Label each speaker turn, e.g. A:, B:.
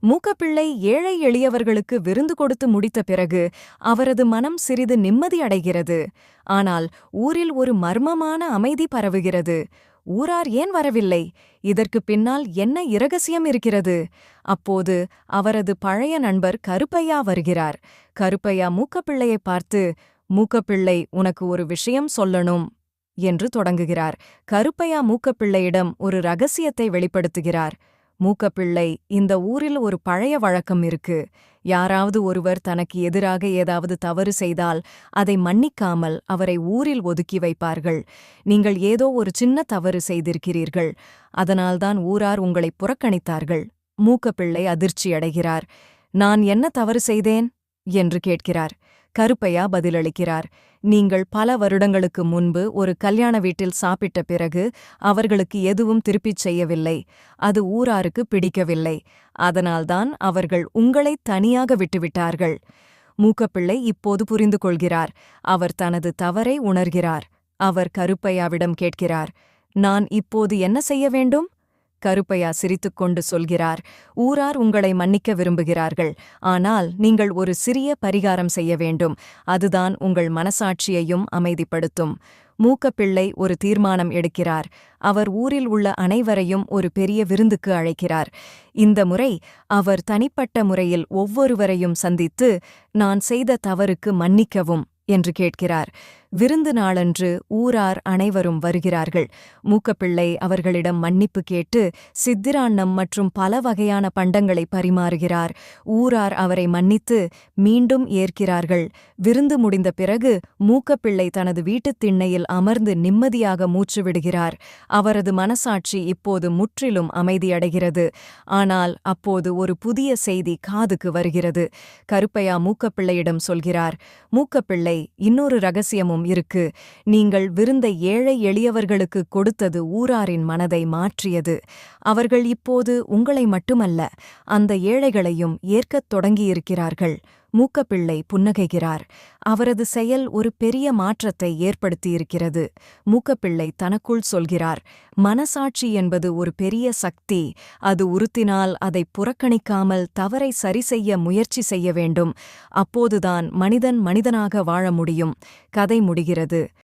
A: மூக்கப்பிள்ளை ஏழை எளியவர்களுக்கு விருந்து கொடுத்து முடித்த பிறகு அவரது மனம் சிறிது நிம்மதி அடைகிறது. ஆனால் ஊரில் ஒரு மர்மமான அமைதி பரவுகிறது. ஊரார் ஏன் வரவில்லை? இதற்கு பின்னால் என்ன இரகசியம் இருக்கிறது? அப்போது அவரது பழைய நண்பர் கருப்பையா வருகிறார். கருப்பையா மூக்கப்பிள்ளையை பார்த்து, மூக்கப்பிள்ளை, உனக்கு ஒரு விஷயம் சொல்லணும் என்று தொடங்குகிறார். கருப்பையா மூக்கப்பிள்ளையிடம் ஒரு ரகசியத்தை வெளிப்படுத்துகிறார். மூக்கப்பிள்ளை, இந்த ஊரில் ஒரு பழைய வழக்கம் இருக்கு. யாராவது ஒருவர் தனக்கு எதிராக ஏதாவது தவறு செய்தால் அதை மன்னிக்காமல் அவரை ஊரில் ஒதுக்கி வைப்பார்கள். நீங்கள் ஏதோ ஒரு சின்ன தவறு செய்திருக்கிறீர்கள். அதனால்தான் ஊரார் உங்களை புறக்கணித்தார்கள். மூக்கப்பிள்ளை அதிர்ச்சியடைகிறார். நான் என்ன தவறு செய்தேன் என்று கேட்கிறார். கருப்பையா பதிலளிக்கிறார். நீங்கள் பல வருடங்களுக்கு முன்பு ஒரு கல்யாண வீட்டில் சாப்பிட்ட பிறகு அவர்களுக்கு எதுவும் திருப்பிச் செய்யவில்லை. அது ஊராருக்கு பிடிக்கவில்லை. அதனால்தான் அவர்கள் உங்களை தனியாக விட்டுவிட்டார்கள். மூக்கப்பிள்ளை இப்போது புரிந்து கொள்கிறார். அவர் தனது தவறை உணர்கிறார். அவர் கருப்பையாவிடம் கேட்கிறார், நான் இப்போது என்ன செய்ய வேண்டும்? கருப்பையா சிரித்துக்கொண்டு சொல்கிறார், ஊரார் உங்களை மன்னிக்க விரும்புகிறார்கள். ஆனால் நீங்கள் ஒரு சிறிய பரிகாரம் செய்ய வேண்டும். அதுதான் உங்கள் மனசாட்சியையும் அமைதிப்படுத்தும். மூக்கப்பிள்ளை ஒரு தீர்மானம் எடுக்கிறார். அவர் ஊரில் உள்ள அனைவரையும் ஒரு பெரிய விருந்துக்கு அழைக்கிறார். இந்த முறை அவர் தனிப்பட்ட முறையில் ஒவ்வொருவரையும் சந்தித்து, நான் செய்த தவறுக்கு மன்னிக்கவும் என்று கேட்கிறார். விருந்து நாளன்று ஊரார் அனைவரும் வருகிறார்கள். மூக்கப்பிள்ளை அவர்களிடம் மன்னிப்பு கேட்டு சித்திரான்னம் மற்றும் பல வகையான பண்டங்களை பரிமாறுகிறார். ஊரார் அவரை மன்னித்து மீண்டும் ஏற்கிறார்கள். விருந்து முடிந்த பிறகு மூக்கப்பிள்ளை தனது வீட்டுத் திண்ணையில் அமர்ந்து நிம்மதியாக மூச்சு விடுகிறார். அவரது மனசாட்சி இப்போது முற்றிலும் அமைதியடைகிறது. ஆனால் அப்போது ஒரு புதிய செய்தி காதுக்கு வருகிறது. கருப்பையா மூக்கப்பிள்ளையிடம் சொல்கிறார், மூக்கப்பிள்ளை, இன்னொரு ரகசியமும் இருக்கு. நீங்கள் விருந்தை ஏழை எளியவர்களுக்கு கொடுத்தது ஊராரின் மனதை மாற்றியது. அவர்கள் இப்போது உங்களை மட்டுமல்ல, அந்த ஏழைகளையும் ஏற்கத் தொடங்கியிருக்கிறார்கள். மூக்கப்பிள்ளை புன்னகைகிறார். அவரது செயல் ஒரு பெரிய மாற்றத்தை ஏற்படுத்தியிருக்கிறது. மூக்கப்பிள்ளை தனக்குள் சொல்கிறார், மனசாட்சி என்பது ஒரு பெரிய சக்தி. அது உறுத்தினால் அதை புறக்கணிக்காமல் தவறை சரிசெய்ய முயற்சி செய்ய வேண்டும். அப்போதுதான் மனிதன் மனிதனாக வாழ முடியும். கதை முடிகிறது.